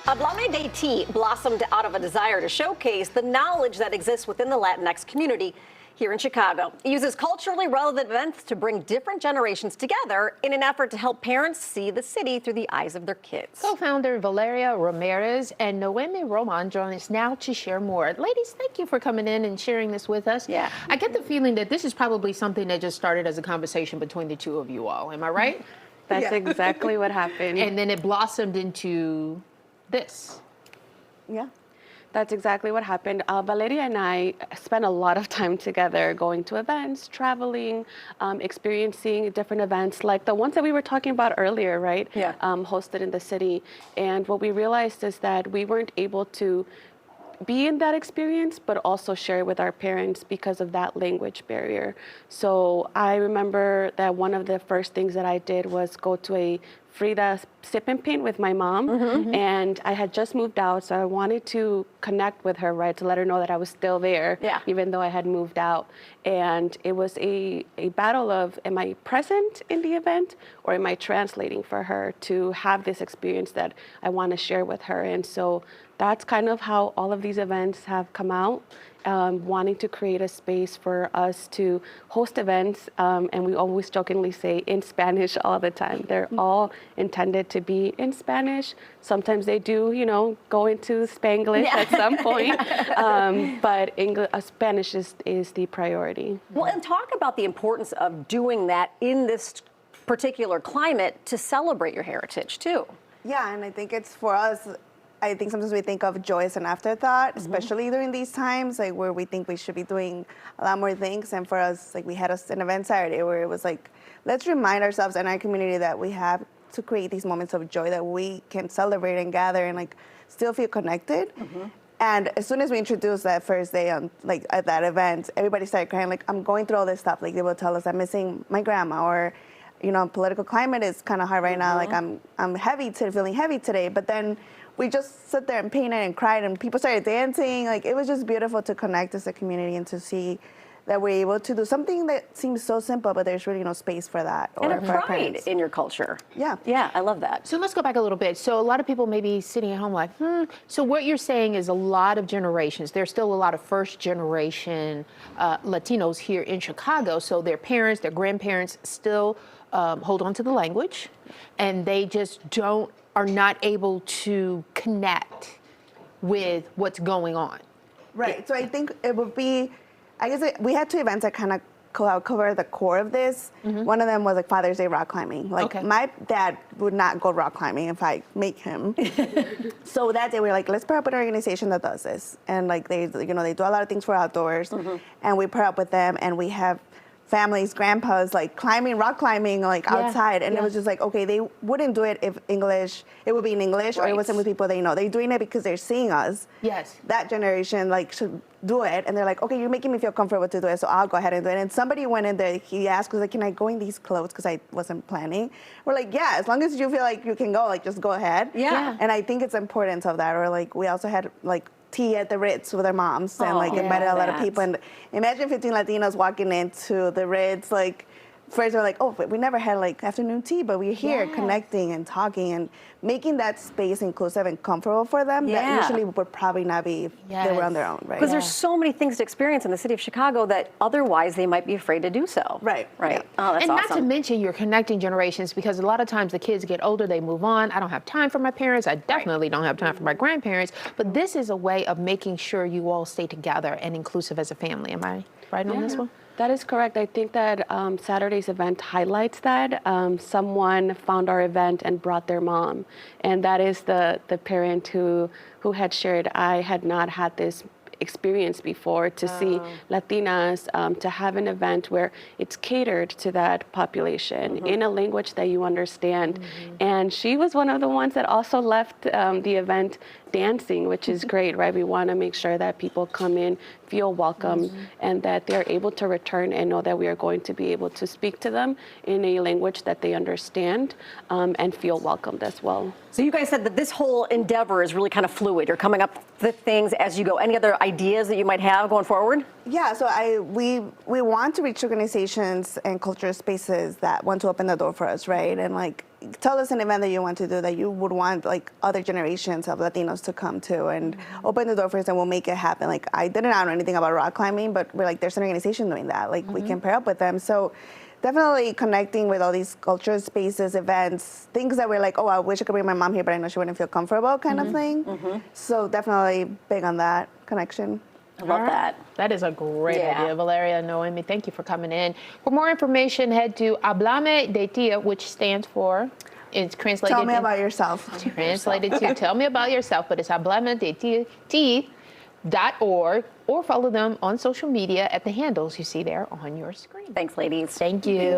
Hablame de Ti blossomed out of a desire to showcase the knowledge that exists within the Latinx community here in Chicago. It uses culturally relevant events to bring different generations together in an effort to help parents see the city through the eyes of their kids. Co-founder Valeria Ramirez and Noemi Roman join us now to share more. Ladies, thank you for coming in and sharing this with us. Yeah. I get the feeling that this is probably something that just started as a conversation between the two of you all. Am I right? That's exactly what happened. And then it blossomed into this. Yeah, that's exactly what happened. Valeria and I spent a lot of time together going to events, traveling, experiencing different events like the ones that we were talking about earlier, right? Yeah. Hosted in the city. And what we realized is that we weren't able to be in that experience, but also share with our parents because of that language barrier. So I remember that one of the first things that I did was go to a Frida sip and paint with my mom, and I had just moved out, so I wanted to connect with her, right, to let her know that I was still there, even though I had moved out. And it was a battle of, am I present in the event, or am I translating for her to have this experience that I want to share with her? And so that's kind of how all of these events have come out. Wanting to create a space for us to host events, and we always jokingly say in Spanish all the time. They're all intended to be in Spanish. Sometimes they do, you know, go into Spanglish at some point, but Spanish is the priority. Well, and talk about the importance of doing that in this particular climate to celebrate your heritage, too. Yeah, and I think it's for us, I think sometimes we think of joy as an afterthought, especially during these times, like where we think we should be doing a lot more things. And for us, like we had an event Saturday where it was like, let's remind ourselves and our community that we have to create these moments of joy that we can celebrate and gather and like still feel connected. And as soon as we introduced that first day on like at that event, everybody started crying like, I'm going through all this stuff. Like they will tell us I'm missing my grandma, or you know, political climate is kind of hard right now. Like I'm feeling heavy today. But then we just sit there and painted and cried, and people started dancing. Like it was just beautiful to connect as a community and to see that we're able to do something that seems so simple, but there's really no space for that. And a for our pride parents. in your culture. Yeah. Yeah, I love that. So let's go back a little bit. So a lot of people may be sitting at home like, So what you're saying is a lot of generations. There's still a lot of first generation Latinos here in Chicago. So their parents, their grandparents still hold on to the language, and they just are not able to connect with what's going on. Right. So I think it would be, I guess we had two events that kind of cover the core of this. One of them was like Father's Day rock climbing. Like my dad would not go rock climbing if I make him. So that day we were like, let's pair up with an organization that does this. And like they do a lot of things for outdoors. And we pair up with them, and we have families, grandpas, like rock climbing, like outside. And it was just like, okay, they wouldn't do it if it would be in English, or it wasn't with people they know. They're doing it because they're seeing us. Yes. That generation, like, should do it. And they're like, okay, you're making me feel comfortable to do it, so I'll go ahead and do it. And somebody went in there, he asked, was like, can I go in these clothes? Because I wasn't planning. We're like, yeah, as long as you feel like you can go, like, just go ahead. Yeah. And I think it's important of that. Or like, we also had, like, tea at the Ritz with our moms, and like invited a lot of people. And imagine 15 Latinos walking into the Ritz, like first we're like, oh, we never had like afternoon tea, but we're here connecting and talking and making that space inclusive and comfortable for them that usually would probably not be if they were on their own, right? Because there's so many things to experience in the city of Chicago that otherwise they might be afraid to do so. Right. Right. Oh, that's and awesome. not to mention you're connecting generations, because a lot of times the kids get older, they move on. I don't have time for my parents. I definitely don't have time for my grandparents. But this is a way of making sure you all stay together and inclusive as a family. Am I right on this one? That is correct. I think that Saturday's event highlights that. Someone found our event and brought their mom, and that is the parent who had shared, I had not had this experience before, to see Latinas, to have an event where it's catered to that population in a language that you understand. And she was one of the ones that also left the event dancing, which is great, right? We want to make sure that people come in, feel welcome, and that they're able to return and know that we are going to be able to speak to them in a language that they understand, and feel welcomed as well. So you guys said that this whole endeavor is really kind of fluid. You're coming up with things as you go. Any other ideas that you might have going forward? Yeah, so we want to reach organizations and cultural spaces that want to open the door for us, right? And like tell us an event that you want to do that you would want like other generations of Latinos to come to and open the door for us, and we'll make it happen. Like I didn't know anything about rock climbing, but we're like there's an organization doing that. Like we can pair up with them. So definitely connecting with all these cultural spaces, events, things that we're like, oh, I wish I could bring my mom here, but I know she wouldn't feel comfortable, kind of thing. So definitely big on that connection. I love that. That is a great Yeah. idea, Valeria, Noemi. Thank you for coming in. For more information, head to Hablame de Tia, which stands for, it's translated. Tell me about yourself. Translated to tell me about yourself, but it's hablamedetia.org, or follow them on social media at the handles you see there on your screen. Thanks, ladies. Thank you.